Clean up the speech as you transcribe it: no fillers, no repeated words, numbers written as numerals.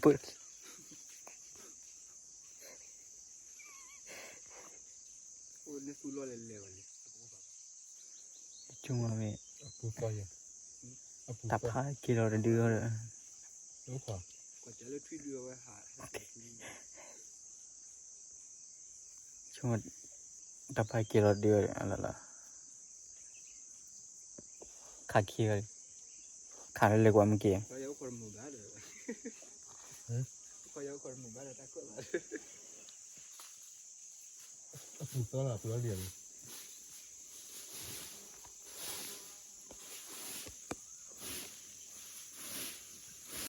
ปิดโอ้เนี่ยสู้รอดเลยวันนี้จุงมาเม ปูซอยตับผ้ากิโลเดือดเลย รู้ป่ะ กว่าจะเลิกที่เรือไว้หา ช่วงตับผ้ากิโลเดือดอะไรล่ะขาเคียวขาเล็กกว่าเมื่อกี้ เขาอยากคนหมู่บ้านเลยเขาอยากคนหมู่บ้านเลยตะกุ่นเลย ปูตัวละตัวเดียว